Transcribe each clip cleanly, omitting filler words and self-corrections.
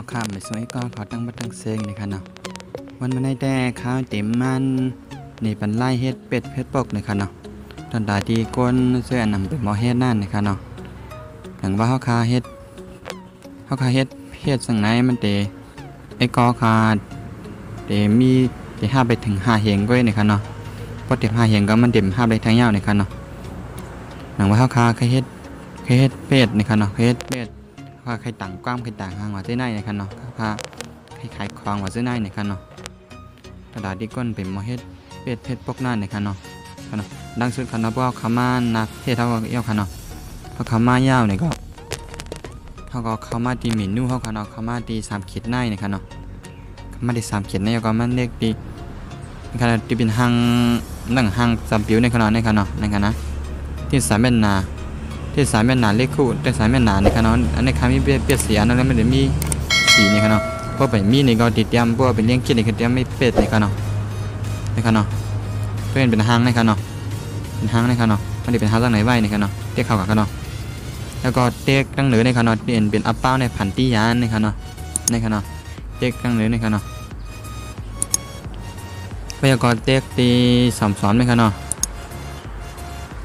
เอาข้ามไปสวยก็ขอตั้งบัดตั้งเซงเลยค่ะเนาะวันมาในแต่ข้าวเต็มมันนี่เป็นไล่เฮ็ดเป็ดเพชรปกเลยค่ะเนาะตอนตาดีก้นเสื้อนำเป็นหมอเฮ็ดนั่นเลยค่ะเนาะหลังว่าเขาคาเฮ็ดสังไหนมันเตไอ้กอคาเตมีเตห้าไปถึง5เหงก็เลยค่ะเนาะพอเต็ม5เหงก็มันเต็ม5ได้ทั้งยาวเลยค่ะเนาะหลังว่าเขาคาเคยเฮ็ดเป็ดเลยค่ะเนาะเคยเฮ็ดเป็ดว่าใครต่างกว้างใครต่างห่างว่าเจ้าหน้าเนี่ยค่ะเนาะค่ะใครขายของว่าเจ้าหน้าเนี่ยค่ะเนาะกระดาษที่ก้นเป็นมอเฮ็ดเป็ดเพชรปกหน้าเนี่ยค่ะเนาะดังสุดค่ะเนาะเพราะเขามานักเทศเท่ากับเอี้ยวค่ะเนาะเพราะเขามายาวเนี่ยก็เขามาตีหมิ่นนู่เขาค่ะเนาะเขามาตี3 ขีดหน้าเนี่ยค่ะเนาะเขามาตี3 ขีดเนี่ยก็มันเล็กตีค่ะตีเป็นหางนั่งหาง3 ผิวเนี่ยค่ะเนาะเนี่ยค่ะเนาะเนี่ยค่ะนะที่3 เมตรหนาที่3 เมตรหนาเล็กคู่แต่3 เมตรหนาเนี่ยค่ะเนาะอันนี้ค่ะมีเปียเสียนั่นแล้วมันจะมีสีเนี่ยค่ะเนาะพวกเป็นมีนี่ก็ติดเตรียมพวกเป็นเลี้ยงคิดนี่คือเตรียมไม่เป็ดเนี่ยค่ะเนาะเนี่ยค่ะเนาะเป็นหางเนี่ยค่ะเนาะเป็นหางเนี่ยค่ะเนาะมันจะเป็นหางตั้งไหนไว้เนี่ยค่ะเนาะเตี้ยเข้ากับค่ะเนาะแล้วก็เตี้ยตั้งเหนือเนี่ยค่ะเนาะเป็นอัปเป้าในพันตี้ยานเนี่ยค่ะเนาะเนี่ยค่ะเนาะเตี้ยตั้งเหนือเนี่ยค่ะเนาะพยากรณ์เตี้ยตีสอนเนี่ยค่ะเนาะ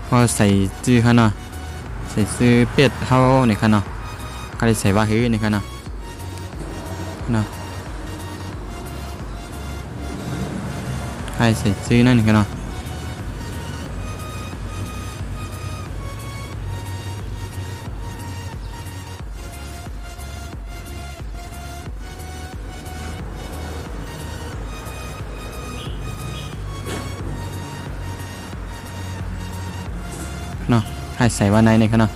พอใส่จื้อค่ะเนาะใส่ซื้อเป็ดเท่าเนี่ยค่ะเนาะก็ได้ใส่ว่าฮื้อเนี่ยค่ะเนาะใครใส่ซื้อนั่นเนี่ยค่ะเนาะเนาะใครใส่ว่าในเนี่ยค่ะเนาะ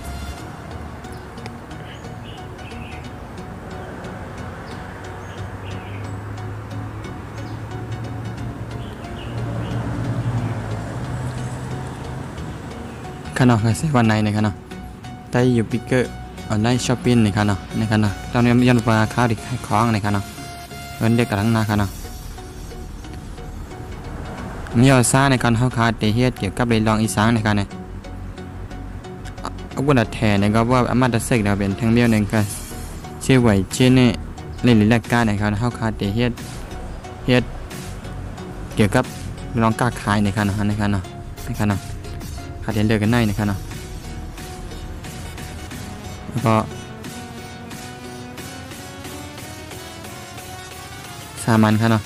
ค่ะเนาะใครใส่ว่าในเนี่ยค่ะเนาะได้อยู่ปิกเกอร์ออนไลน์ช้อปปิ้งเนี่ยค่ะเนาะเนี่ยค่ะเนาะตอนนี้ยันว่าข้าวดิขายของเนี่ยค่ะเนาะเงินเด็กกำลังนาค่ะเนาะมีอซ่าในการเข้าคาเตเฮียเกี่ยวกับเรื่องลองอีสานในการเนี่ยเอาบุญแทนเนี่ยก็ว่าอามาตย์เสกเราเป็นทั้งเดียวหนึ่งก็ชื่อไหวชื่อเนี่ยเล่นหรือแลกการในการเข้าคาเตเฮียเกี่ยวกับลองกล้าขายในการเนาะในการเนาะคาเทียนเดือกันในในการเนาะแล้วก็สามัญค่ะเนาะ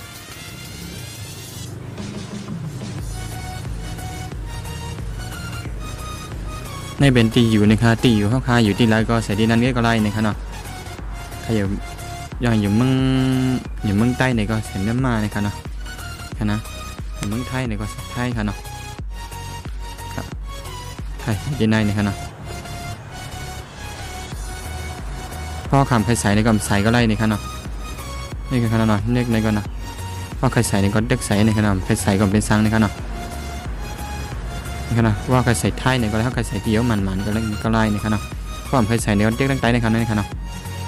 ในเป็นตีอยู่นะคะตีอยู่เข้าคาอยู่ที่ไรก็ใส่ที่นั่นก็ไล่นะคะเนาะใครอย่างอยู่เมืองใต้เนี่ยก็ใส่เนื้อมานะคะเนาะค่ะนะอยู่เมืองไทยเนี่ยก็ใส่ไทยค่ะเนาะครับไทยที่ไหนเนี่ยค่ะเนาะพ่อคำใครใส่ในก็ใส่ก็ไล่เนี่ยค่ะเนาะนี่คือค่ะเนาะเน็กในก็เนาะพ่อใครใส่ในก็เด็กใส่ในค่ะเนาะใครใส่ก็เป็นซังในค่ะเนาะนี่ค่ะนะว่าใครใส่ไทยเนี่ยก็แล้วใครใส่เกี๊ยวมันก็ไล่เนี่ยค่ะเนาะพ่อใครใส่ในก็เด็กตั้งใจในค่ะนี่ค่ะเนาะ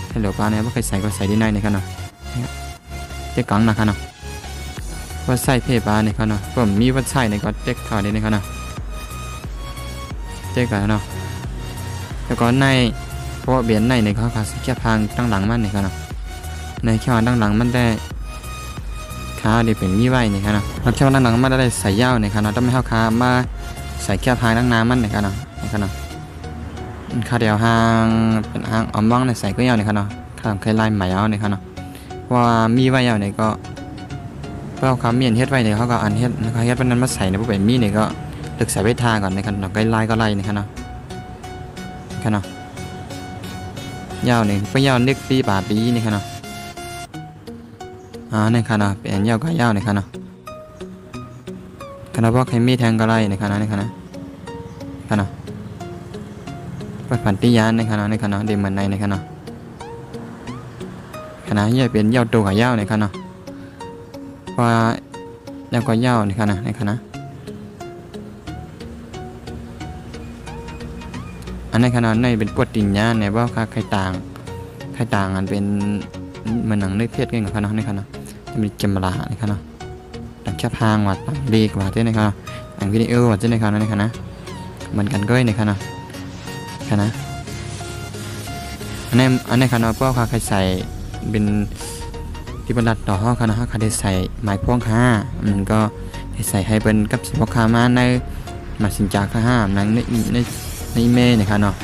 ให้เหลือปลาเนี่ยว่าใครใส่ก็ใส่ที่ไหนเนี่ยค่ะเนาะเด็กกังนะคะเนาะว่าใส่เพปลาเนี่ยค่ะเนาะผมมีว่าใส่เนี่ยก็เด็กถอดเนี่ยค่ะเนาะเด็กกันเนาะแล้วก็ในเพราะเบียนในเนี่ยเขาขาดแค่พังตั้งหลังมันเนี่ยค่ะเนาะในแค่ตั้งหลังมันได้ขาเดี๋ยวเป็นยี่ไว้เนี่ยค่ะเนาะแล้วแค่ตั้งหลังมันได้ใส่ยาวเนี่ยค่ะเนาะต้องไม่เข้าขามาใส่แค่พังตั้งน้ำมันเนี่ยค่ะเนาะขาเดียวหางเป็นหางอมบ้องในใส่ก็ยาวเนี่ยค่ะเนาะข้ามเคยไล่หมายเอาเนี่ยค่ะเนาะว่ามีไว้ยาวเนี่ยก็เพราะเขาเมียนเฮ็ดไว้เนี่ยเขาก็อันเฮ็ดเขาเฮ็ดเป็นนั้นมาใส่ในพวกแบบมีเนี่ยก็ตึกใส่ไว้ทาก่อนในค่ะเนาะไล่ก็ไล่เนี่ยค่ะเนาะยาวเนี่ยก็ยาวเล็กปี8 ปีเนี่ยค่ะเนาะเนี่ยค่ะเนาะเป็นยาวก็ยาวเนี่ยค่ะเนาะเพราะใครมีแทงก็ไล่เนี่ยค่ะเนาะเนี่ยค่ะเนาะปัดผันติยานในขณะเดเหมือนในขณะเยี่ยเป็นยาวตัวกับยาวในขณะว่ายาวก็ยาวในขณะอันในขณะในเป็นปวดติ่งยานในว่าใครต่างอันเป็นเหมือนหนังเนื้อเพชรกันกับขณะในขณะจะมีเกมลาในขณะต่างแค่พางวัดต่างดีกว่าที่ในขณะต่างวิดีโอวัดที่ในขณะเหมือนกันก็ในขณะอันนี้ค่ะเนาะเพราะว่าใครใส่ เป็นที่บรรลัดต่อห้อค่ะนะฮะค่ะได้ใส่หมายพ่วงค่ะมันก็ได้ใส่ให้เป็นกับสิบพ่อค้ามาในมาสินจาค่ะนังในเมย์นะคะเนาะ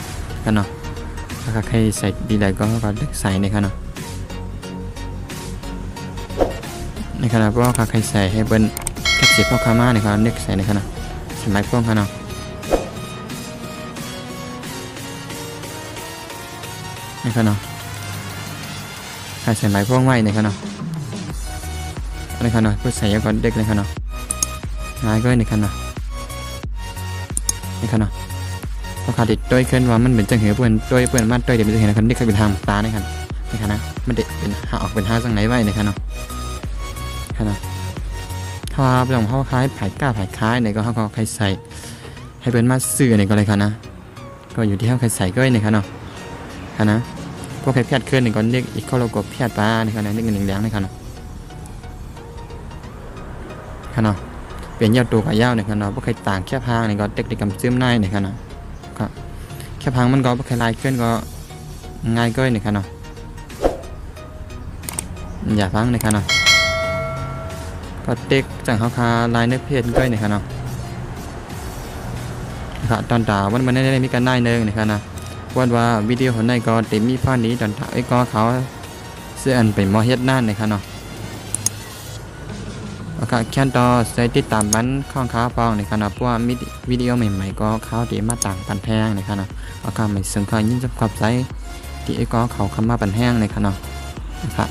กันเนาะถ้าใครใส่ดีเลยก็ได้ใส่นะคะเนาะในขณะก็ใครใส่ให้เป็นกับสิบพ่อค้ามานะครับเด็กใส่นะคะเนาะสมัยพ่วงค่ะเนาะนะคะเนาะใครใส่หมายพ่วงไว้นะคะเนาะนะคะเนาะเพื่อใส่ยาก่อนเด็กนะคะเนาะง่ายก็นะคะเนาะนะคะเนาะพอขาดติดตัวขึ้นว่ามันเป็นจังเหวเปื่อนตัวเปื่อนมาตัวเดี๋ยวเป็นจังเหวนะครับนี่คือเป็นทางตานะครับนะคะนะมันเด็กเป็นหาออกเป็นหาจังไหนไว้นะคะเนาะนะคะเนาะถ้าเรื่องเขาคล้ายผ่ายก้าผ่ายคล้ายเนี่ยก็เขาใครใส่ให้เป็นมาสื่อเนี่ยก็เลยค่ะนะก็อยู่ที่เขาใครใส่ก็นะคะเนาะค่ะนะพวกใครเพียดขึ้นเนี่ยก็เรียกอีกข้อเราก็เพียดปลานะคะนะนี่เงินแดงๆนะคะเนาะค่ะเนาะเปลี่ยนยาวตัวกับยาวเนี่ยค่ะเนาะพวกใครต่างแค่พางเนี่ยก็เด็กๆกำซึมในเนี่ยค่ะเนาะก็แค่พังมันก็พวกใครลายขึ้นก็ง่ายก็เนี่ยค่ะเนาะอย่าพังเนี่ยค่ะเนาะก็เด็กจังเขาคาลายเนื้อเพศก็เนี่ยค่ะเนาะค่ะตอนตาวันได้มีการได้เนื้อเนี่ยค่ะนะวันว่าวิดีโอของนายก็เต็มมีฟ้านี้ตอนตาไอ้ก็เขาเสื้ออันเป็นมอเฮ็ดนั่นเนี่ยค่ะเนาะแค่ต่อใส่ติดตามมันข้องค้าฟองในขณะพวกวิดีโอใหม่ๆก็เข้าดีมาต่างปันแพงในขณะไม่ซึ่งเขายิ่งจะขับใส่ที่ไอ้ก็เขาคำมาปันแห้งในขณะนะครับ